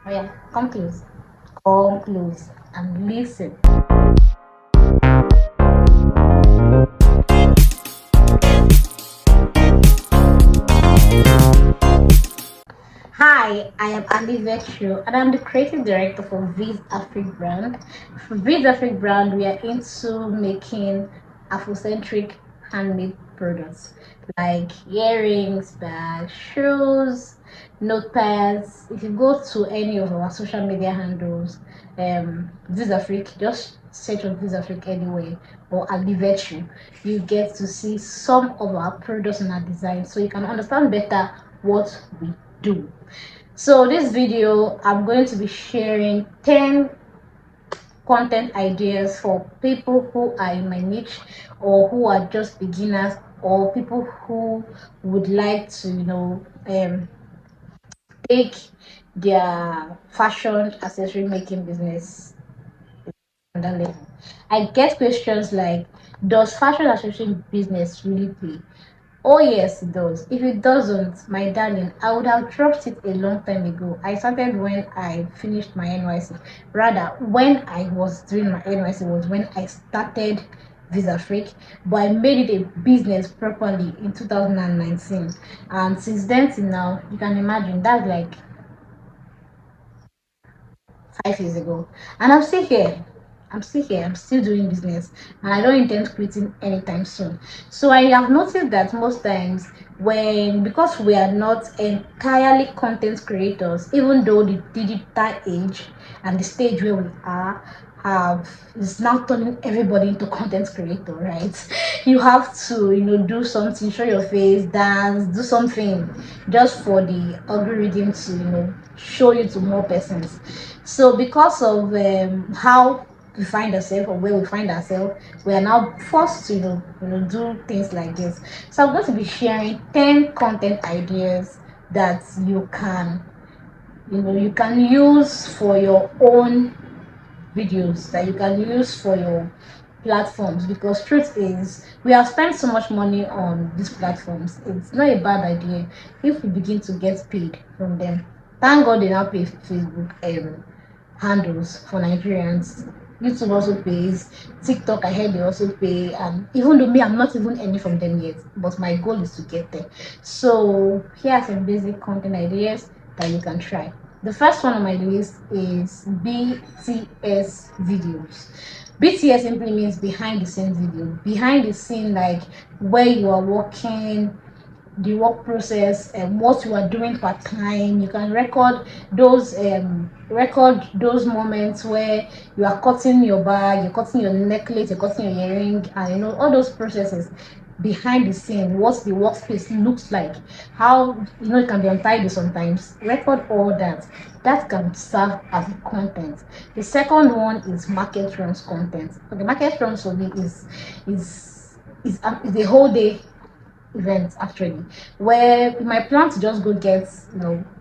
Oh yeah, come close and listen. Hi, I am Andy Vetrio and I'm the creative director for Viz Afrique brand. For Viz Afrique brand, we are into making Afrocentric handmade products like earrings, bags, shoes, notepads. If you go to any of our social media handles, Viz Afrique, just search on Viz Afrique anyway or Andy Vetrio, you get to see some of our products and our designs so you can understand better what we do. So this video I'm going to be sharing 10 content ideas for people who are in my niche or who are just beginners or people who would like to take their fashion accessory making business on that level. I get questions like, does fashion accessory business really pay? Oh yes, it does. If it doesn't, my darling, I would have dropped it a long time ago. I started when I finished my NYC. Rather, when I was doing my NYC was when I started Visa Freak, but I made it a business properly in 2019. And since then till now, you can imagine that's like 5 years ago, and I'm still here. I'm still doing business, and I don't intend quitting anytime soon. So I have noticed that most times, when because we are not entirely content creators, even though the digital age and the stage where we are have is now turning everybody into content creator, right? You have to do something, show your face, dance, do something just for the algorithm to show you to more persons. So because of how we find ourselves or where we find ourselves, we are now forced to do things like this. So I'm going to be sharing 10 content ideas that you can use for your own videos, that you can use for your platforms, because truth is we have spent so much money on these platforms. It's not a bad idea if we begin to get paid from them. Thank God they now pay Facebook handles for Nigerians. YouTube also pays. TikTok, I heard they also pay. And even though me, I'm not even any from them yet, but my goal is to get there. So here are some basic content ideas that you can try. The first one on my list is BTS videos. BTS simply means behind the scenes video. Behind the scene, like where you are working, the work process, and what you are doing part time. You can record those moments where you are cutting your bag, you're cutting your necklace, you're cutting your earring, and all those processes behind the scene, what the workspace looks like, how it can be untidy sometimes. Record all that. That can serve as content. The second one is market runs content. Okay, market runs for me is a whole day event, actually, where you might plan to just go get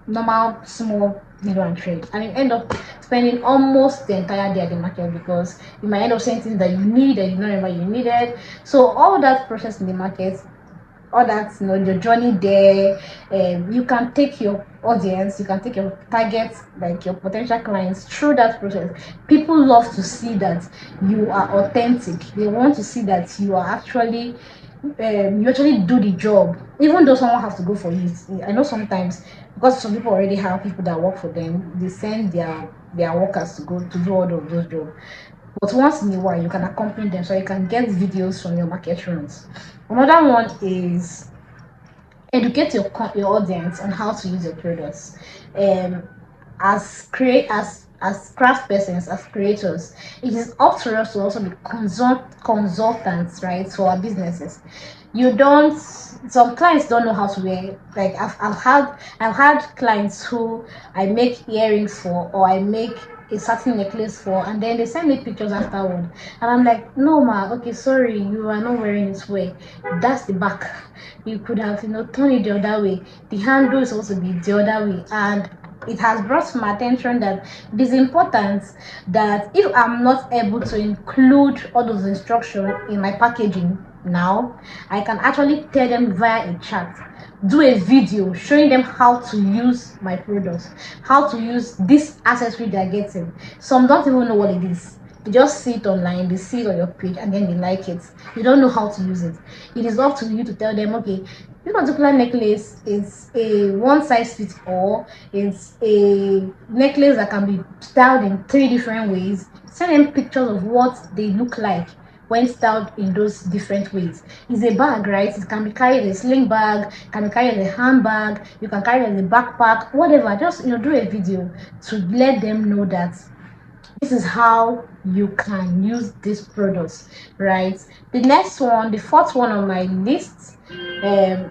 normal small needle and thread, and you end up spending almost the entire day at the market, because you might end up saying things that you need and you don't remember you needed. So all that process in the market, all that your journey there, you can take your audience, you can take your targets, like your potential clients, through that process. People love to see that you are authentic. They want to see that you actually do the job, even though someone has to go for it. I know sometimes, because some people already have people that work for them, they send their workers to go to do all of those jobs. But once in a while, you can accompany them, so you can get videos from your market runs. Another one is educate your audience on how to use your products. Um, as craft persons, as creators, it is up to us to also be consultants, right, for our businesses. You don't Some clients don't know how to wear, like I've had clients who I make earrings for, or I make a certain necklace for, and then they send me pictures afterward, and I'm like, no ma, okay, sorry, you are not wearing this way. That's the back. You could have turned it the other way. The handle is supposed to be the other way. And it has brought to my attention that it is important that if I'm not able to include all those instructions in my packaging, now, I can actually tell them via a chat, do a video showing them how to use my products, how to use this accessory they're getting. Some don't even know what it is. They just see it online, they see it on your page, and then they like it. You don't know how to use it. It is up to you to tell them, okay, this particular necklace is a one size fits all. It's a necklace that can be styled in 3 different ways. Send them pictures of what they look like when styled in those different ways. It's a bag, right? It can be carried as a sling bag, can be carried as a handbag, you can carry it as a backpack, whatever. Just do a video to let them know that this is how you can use these products, right? The next one, the fourth one on my list,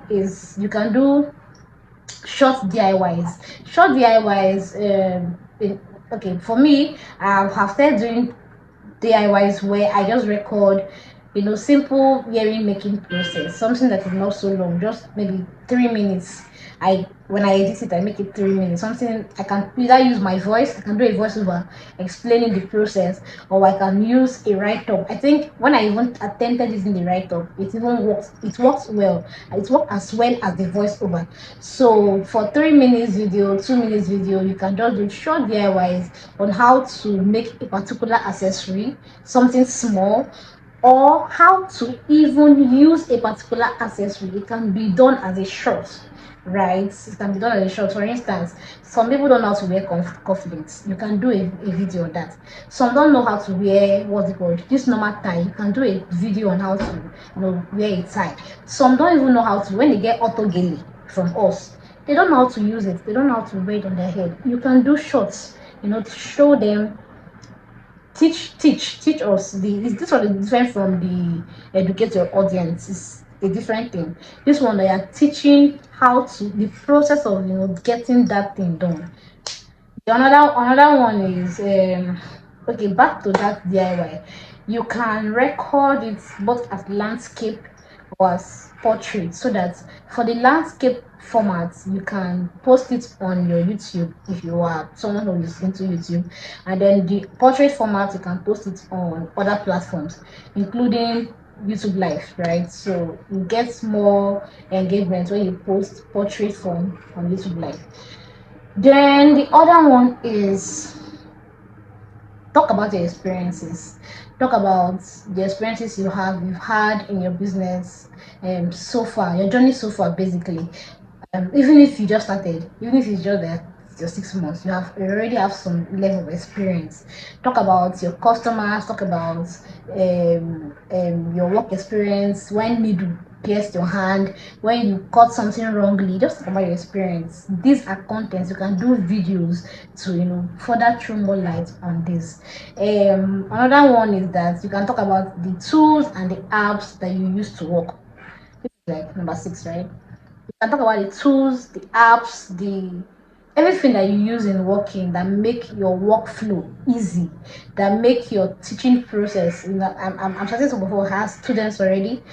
is you can do short DIYs. Short DIYs, okay, for me, I have started doing DIYs where I just record, simple earring making process, something that is not so long, just maybe 3 minutes. When I edit it, I make it 3 minutes. Something I can either use my voice, I can do a voiceover explaining the process, or I can use a write-up. I think when I even attempted using the write-up, it even works. It works well. It works as well as the voiceover. So for 3 minutes video, 2 minutes video, you can just do short DIYs on how to make a particular accessory, something small, or how to even use a particular accessory. It can be done as a short, right? It can be done as a short. For instance, some people don't know how to wear cufflinks. You can do a video on that. Some don't know how to wear, what's it called, this normal tie. You can do a video on how to wear a tie. Some don't even know how to, when they get auto gele from us, they don't know how to use it, they don't know how to wear it on their head. You can do shorts, to show them, teach us. This one is different from the educate your audience. It's a different thing. This one, they are teaching how to, the process of getting that thing done. Another one is, okay, back to that DIY. You can record it both as landscape or as portrait, so that for the landscape format you can post it on your YouTube if you are someone who is into YouTube, and then the portrait format you can post it on other platforms, including YouTube Live, right? So you get more engagement when you post portrait form on YouTube Live. Then the other one is, talk about your experiences. Talk about the experiences you've had in your business, so far, your journey so far, basically. Even if you just started, even if it's just there just 6 months, you already have some level of experience. Talk about your customers, talk about your work experience, when needle pierced your hand, when you cut something wrongly. Just talk about your experience. These are contents. You can do videos to further throw more light on this. Another one is that you can talk about the tools and the apps that you use to work. This is like number 6, right? You can talk about the tools, the apps, the everything that you use in working that make your workflow easy, that make your teaching process. I'm starting to before has students already.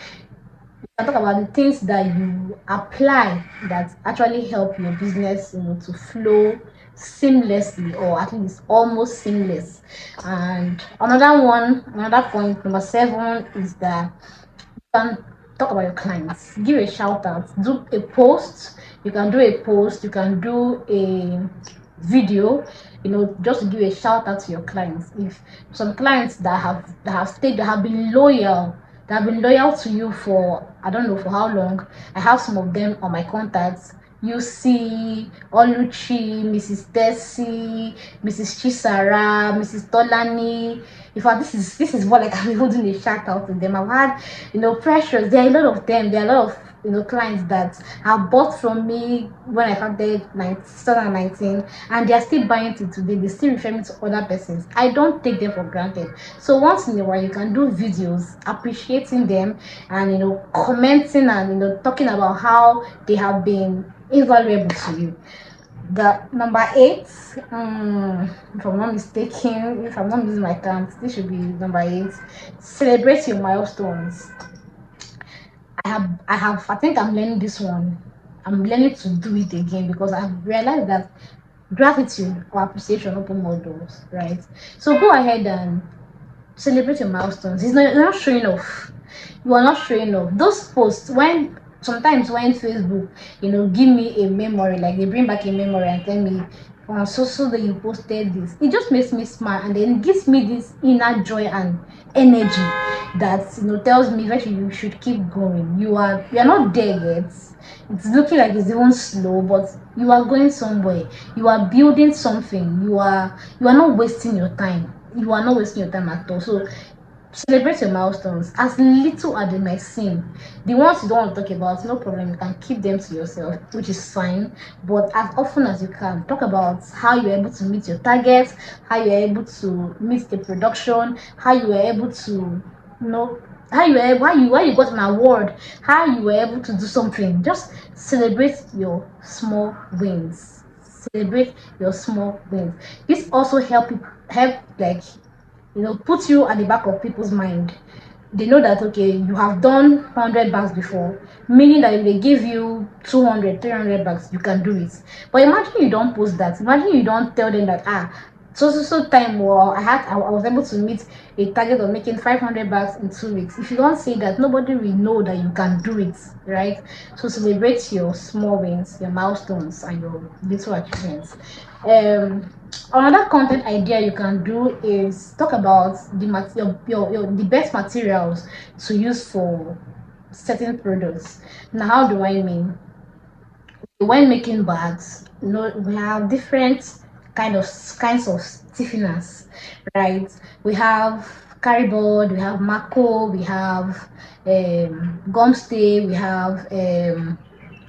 You can talk about the things that you apply that actually help your business, to flow seamlessly, or at least almost seamless. And another point, number 7, is that can talk about your clients, give a shout out, do a post. You can do a post, you can do a video, just to give a shout out to your clients. If some clients that have been loyal, to you for, I don't know for how long. I have some of them on my contacts. UC, Oluchi, Mrs. Tessie, Mrs. Chisara, Mrs. Tolani. In fact, this is what, like, I'm holding a shout out to them. I've had, pressures. There are a lot of them. There are a lot of clients that have bought from me when I started 2019, and they are still buying it today. They still refer me to other persons. I don't take them for granted. So once in a while, you can do videos appreciating them, and commenting, and talking about how they have been invaluable to you. The number 8, if I'm not mistaken, if I'm not losing my count, this should be number 8. Celebrate your milestones. I think I'm learning this one. I'm learning to do it again, because I've realized that gratitude or appreciation open more doors, right? So go ahead and Celebrate your milestones. It's not, you're not showing off. You are not showing off. Those posts, when sometimes when Facebook, give me a memory, like they bring back a memory and tell me, so that you posted this, it just makes me smile, and then gives me this inner joy and energy that tells me that you should keep going. You are not there yet. It's looking like it's even slow, but you are going somewhere. You are building something. You are not wasting your time. You are not wasting your time at all. So celebrate your milestones, as little as they might seem. The ones you don't want to talk about, no problem, you can keep them to yourself, which is fine. But as often as you can, talk about how you're able to meet your targets, how you're able to meet the production, how you were able to, how you were able, why you got an award, how you were able to do something. Just celebrate your small wins. Celebrate your small wins. This also help like put you at the back of people's mind. They know that, okay, you have done 100 bags before, meaning that if they give you 200, 300 bags, you can do it. But imagine you don't post that. Imagine you don't tell them that, so time, well, I was able to meet a target of making 500 bags in 2 weeks. If you don't say that, nobody will know that you can do it, right? So celebrate your small wins, your milestones, and your little achievements. Another content idea you can do is talk about the best materials to use for certain products. Now, how do I mean? When making bags, we have different kinds of stiffeners, right? We have carryboard, we have Mako, we have gum stay, we have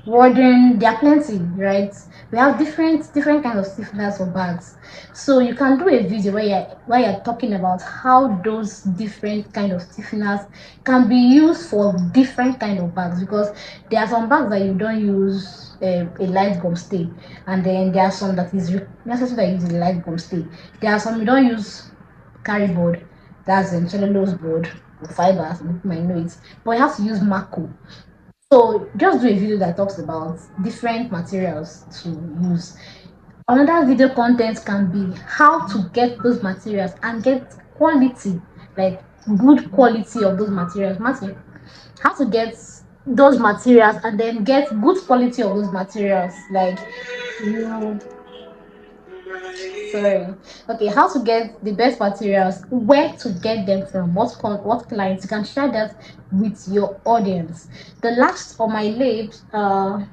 warden. There are plenty, right? We have different kinds of stiffeners for bags. So you can do a video where you're talking about how those different kind of stiffeners can be used for different kind of bags, because there are some bags that you don't use a light gum stay, and then there are some that is necessary that use a light gum stay. There are some you don't use carryboard, that's in cellulose board or fibers, you might know it, but you have to use Mako. So just do a video that talks about different materials to use. Another video content can be how to get those materials and get quality, like good quality of those materials. How to get those materials and then get good quality of those materials, like you sorry okay, how to get the best materials, where to get them from, what clients. You can share that with your audience. The last on my list, not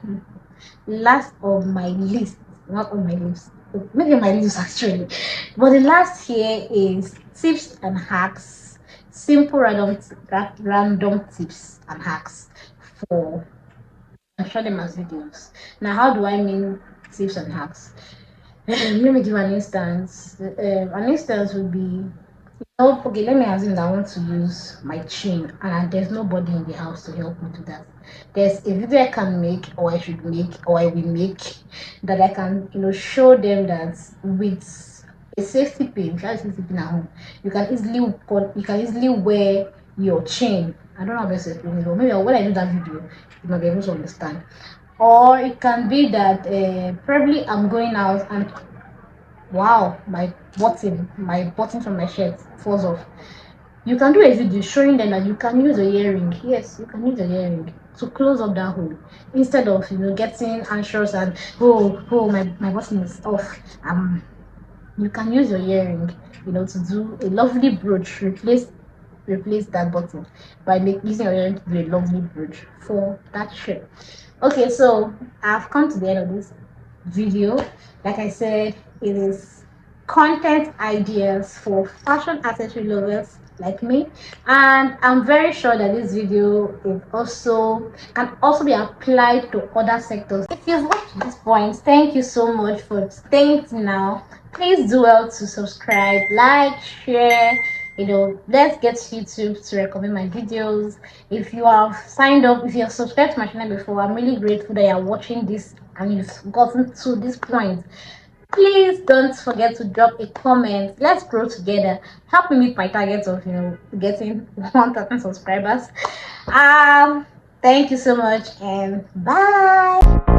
on my list, maybe on my list actually, but the last here is tips and hacks, simple random tips and hacks for, and share them as videos. Now, how do I mean tips and hacks? Let me give an instance. An instance would be, oh, okay, let me assume that I want to use my chain and there's nobody in the house to help me do that. There's a video I can make, or I should make, or I will make, that I can, show them that with a safety pin, if you have a safety pin at home, you can easily wear your chain. I don't know how best to explain it, but maybe when I do that video, you might be able to understand. Or it can be that probably I'm going out and wow, my button from my shirt falls off. You can do a video showing them that you can use a earring. Yes, you can use a earring to close up that hole, instead of getting anxious and, oh, my button is off. You can use your earring, to do a lovely brooch, replace that button by using your earring to do a lovely brooch for that shirt. Okay, so I've come to the end of this video. Like I said, it is content ideas for fashion accessory lovers like me, and I'm very sure that this video can also be applied to other sectors. If you've watched this point, thank you so much for staying till now. Please do well to subscribe, like, share. Let's get YouTube to recommend my videos. If you have signed up, if you have subscribed to my channel before, I'm really grateful that you're watching this and you've gotten to this point. Please don't forget to drop a comment. Let's grow together. Help me meet my target of getting 1,000 subscribers. Thank you so much, and bye.